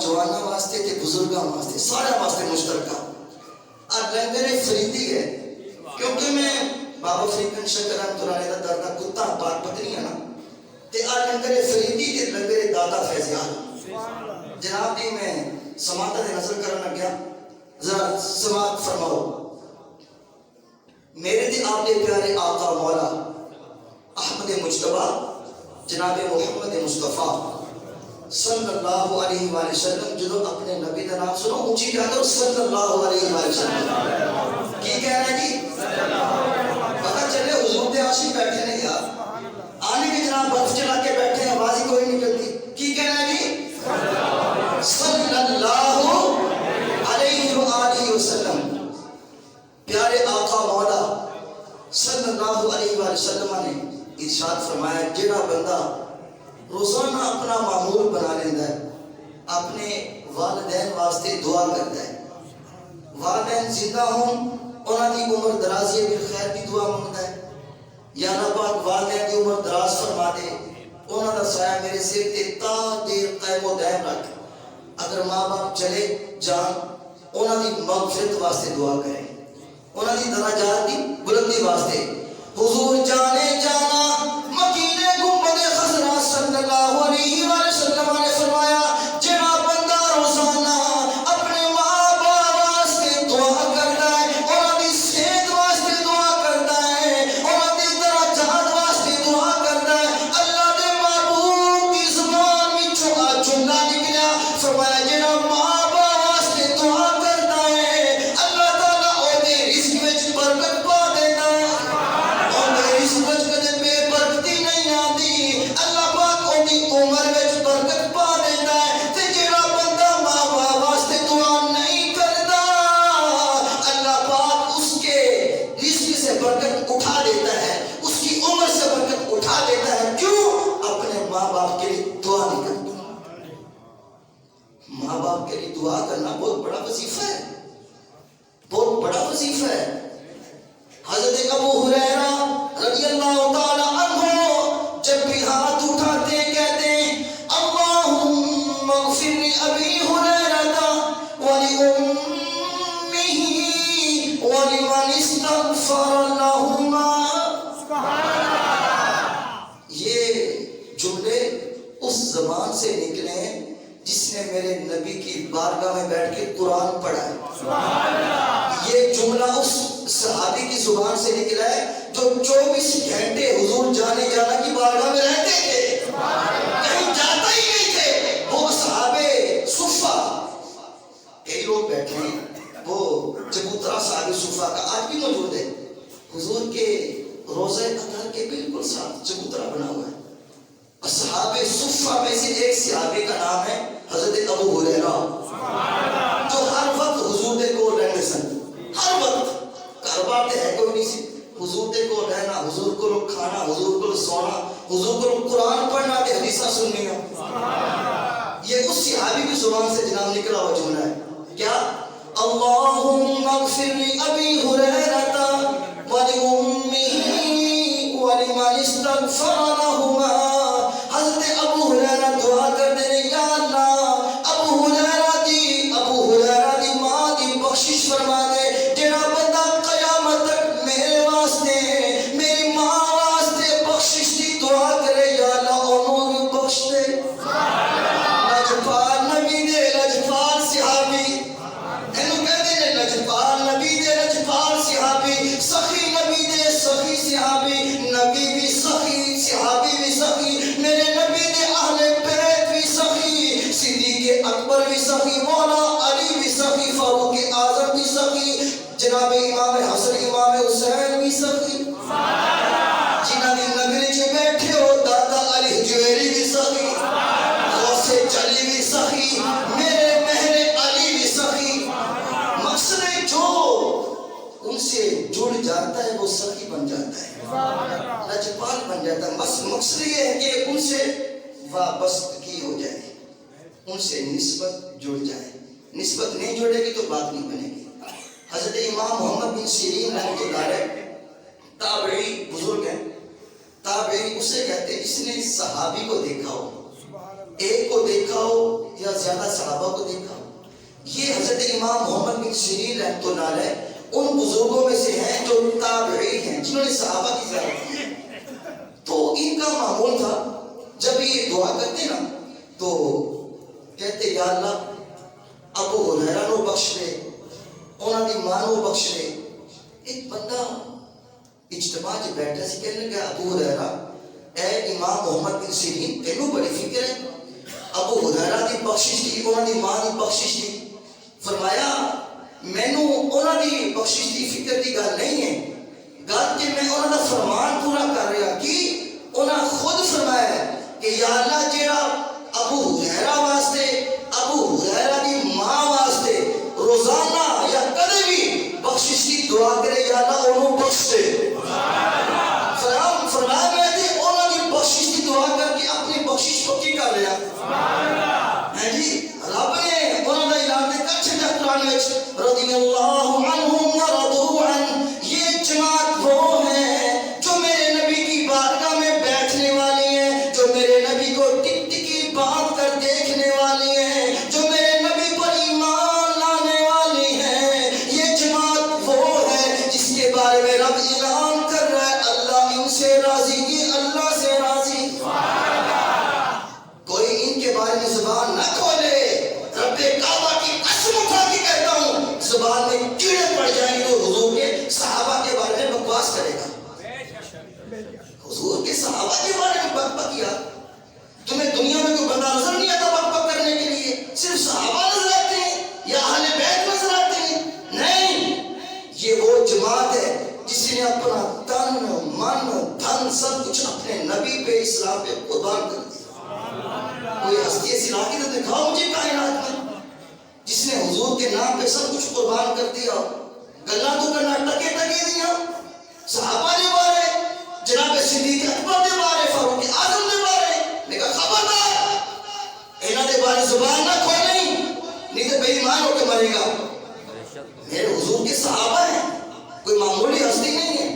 نوجوانوں واسطے تے بزرگاں واسطے سارے واسطے مشترکہ اور لنگر فریدی ہے کیونکہ میں بابا فرید بن شکر رحمۃ اللہ علیہ دا دردا کتا پاک پتنی ہے نا تے آ لنگر فریدی تے لنگر داتا فیض عالم جناب دی میں سماعت دے نظر کرنا لگیا ذرا سماعت فرماؤ میرے دے آپ دے پیارے آقا مولا احمد مجتبی جناب محمد مصطفیٰ صلی اللہ علیہ وآلہ وسلم جدو اپنے نبی کا نام سنو اونچی کہا کرو صلی اللہ علیہ وآلہ وسلم کی کہہ رہے ہیں جی پتہ چلے حضور دے عاشق بیٹھے نہیں یار آنے کے جناب برف چلا کے بیٹھے ہیں آواز ہی کوئی نہیں نکلتی کی کہہ رہے ہیں جی صلی اللہ علیہ وآلہ وسلم پیارے آقا مولا صلی اللہ علیہ وآلہ وسلم نے ارشاد فرمایا جڑا بندہ روزانہ اپنا معمول بنا لیتا ہے اپنے والدین واسطے دعا کرتا ہے والدین زندہ ہوں انہوں کی عمر درازی بالخیر کی دعا مانگتا ہے یا اللہ پاک والدین کی عمر دراز فرما دے انہوں کا سایہ میرے سر تے تا دیر قائم و دائم رکھ اگر ماں باپ چلے جان انہوں کی مغفرت واسطے دعا کریں انہوں کی درجات کی بلندی واسطے حضور جانے جانا مکین گنبد خضرا صلی اللہ علیہ وآلہ وسلم نے فرمایا جڑا بندہ روزانہ اپنے ماں باپ واسطے دعا کرتا ہے انہاں دی صحت واسطے دعا کرتا ہے انہاں دی درجات واسطے دعا کرتا ہے اللہ دے محبوب کی زبان وچوں جملہ نکلیا فرمایا جڑا ماں باپ واسطے دعا کرتا ہے اللہ تعالیٰ او دے رزق وچ برکت پا دیتا ہے عمر وچ برکت پا دیتا ہے تے جڑا بندہ ماں باپ واسطے دعا نہیں کرتا اللہ پاک اس کے رزق سے برکت اٹھا دیتا ہے اس کی عمر سے برکت اٹھا دیتا ہے کیوں اپنے ماں باپ کے لیے دعا نہیں کرتا ماں باپ کے لیے دعا کرنا بہت بڑا وظیفہ ہے بہت بڑا وظیفہ ہے حضرت ابو ہریرہ رضی اللہ تعالی عنہ جب بھی ہاتھ اٹھاتے کہتے ہیں اللہم اغفر لأبی ہریرہ ولأمہ ولمن استغفر لہما یہ جملے اس زبان سے نکلے ہیں جس نے میرے نبی کی بارگاہ میں بیٹھ کے قرآن پڑھا ہے یہ جملہ اس صحابی کی زبان سے نکلا ہے جو 24 گھنٹے حضور جانے جانا کی بارگاہ میں رہتے تھے کہیں جاتا ہی نہیں تھے وہ صحابے صفہ کئی لوگ بیٹھے ہیں وہ چبوترا صحابی صفہ کا آج بھی موجود ہے حضور کے روضہ اطہر کے بالکل ساتھ چبوترا بنا ہوا ہے صحابہ صفہ میں سے ایک صحابی کا نام ہے حضرت ابو ہریرہ جو ہر وقت حضور دے کو رہنے سن ہر وقت کاروبار تے ہے کوئی نہیں سی حضور دے کو رہنا حضور کو کھانا حضور کو سونا حضور کو قرآن پڑھنا تے حدیثاں سننی یہ اس صحابی کی زبان سے جناب نکلا ہوا جملہ ہے کیا اللہم اغفر لأبی ہریرہ ولأمہ ولمن استغفر لہما حضرت ابو ہریرہ دعا کر دے یا اللہ ابو ہریرہ دی ماں دی بخشش فرما دے جڑا بندہ قیامت تک میرے واسطے میری ماں واسطے بخشش دی دعا کرے یا اللہ انہوں بھی بخش دے لجپال نبی دے لجپال صحابی انہوں کہتے ہیں لجپال نبی دے لجپال صحابی سخی نبی دے سخی صحابی نبی بھی سخی صحابی بھی سخی میرے نبی دے اہل بیت بھی سخی صدیق اکبر بھی سخی مولا علی بھی سخی فاروق اعظم بھی سخی جناب امام حسن امام حسین بھی سخی جنہاں دی نگری چ بیٹھے ہو دادا علی حجویری بھی سخی غوث چلی بھی سخی میرے مہر علی بھی سخی مقصد ہے جو ان سے جڑ جاتا ہے وہ سخی بن جاتا ہے لجپال بن جاتا ہے بس مقصد یہ ہے کہ ان سے وابستگی ہو جائے ان سے نسبت جڑ جائے نسبت نہیں جڑے گی تو بات نہیں بنے گی حضرت امام محمد بن سیرین رحمۃ اللہ علیہ تابعی بزرگ ہیں تابعی اسے کہتے ہیں جس نے صحابی کو دیکھا ہو ایک کو دیکھا ہو یا زیادہ صحابہ کو دیکھا ہو. یہ حضرت امام محمد بن سیرین رحمۃ اللہ علیہ ان بزرگوں میں سے ہیں جو تابعی ہیں جنہوں نے صحابہ کی زیارت کی. تو ان کا معمول تھا جب یہ دعا کرتے نا تو کہتے یا اللہ ابو ہریرہ نو بخش دے, انہاں دی ماں نو بخش دے. ایک بندہ اجتماع چ بیٹھا سی, کہنے لگا ابو ہریرہ اے امام محمد بن سیرین تینوں بڑی فکر ہے, ابو ہریرہ دی بخشش دی, انہاں دی ماں دی بخشش دی. فرمایا مینوں انہاں دی بخشش دی فکر دی گل نہیں ہے, گل کہ میں انہاں دا فرمان پورا کر رہا. کہ انہاں خود فرمایا کہ یا اللہ جیڑا ابو ہریرہ واسطے, ابو ہریرہ دی ماں واسطے روزانہ یا کدے بھی بخشش کی دعا کرے یا اللہ انہوں بخش دے. فرمایا میں تے انہوں کی بخشش کی دعا کر کے اپنی بخشش پکی کر رہا ہے جی. رب نے انہوں کا اعلان دے کر چھڑا قرآن میں رضی اللہ عنہم ورضوا عنہ. یہ جماعت وہ ہے جو میرے نبی کی بارگاہ میں بیٹھنے والی ہے, جو میرے نبی کو ٹک ٹکی بات کر دیکھنے والی ہے, جو میرے نبی پر ایمان لانے والی ہے. یہ جماعت وہ ہے جس کے بارے میں رب اعلان کر رہا ہے اللہ ان سے راضی, یہ اللہ سے راضی. کوئی ان کے بارے میں زبان نہ کھولے. رب کعبہ کی قسم اٹھا کے کہتا ہوں زبان میں کیڑے پڑ جائیں گے تو حضور کے صحابہ کے بارے میں بکواس کرے گا. حضور کے صحابہ کے بارے میں بک بک کیا. تمہیں دنیا میں کوئی بندہ نظر نہیں آتا بک بک کرنے کے لیے؟ صرف صحابہ نظر آتے ہیں یا اہل بیت نظر آتے ہیں؟ نہیں, یہ وہ جماعت ہے جس نے اپنا تن من دھن سب کچھ اپنے نبی پہ اسلام پہ قربان کر دیا. کوئی ہستی ایسی لاقی تو دکھاؤ مجھے کائنات میں جس نے حضور کے نام پہ سب کچھ قربان کر دیا. گلا تو کرنا ٹکے ٹکے دیا. صحابہ نے بارے, جناب صدیق اکبر نے بارے, فاروق اعظم نے بارے, میں کہا خبردار انہاں دے بارے زبان نہ کھولیں نہیں تو بے ایمان ہو کے مرے گا. میرے حضور کے صحابہ ہیں, کوئی معمولی ہستی نہیں ہے.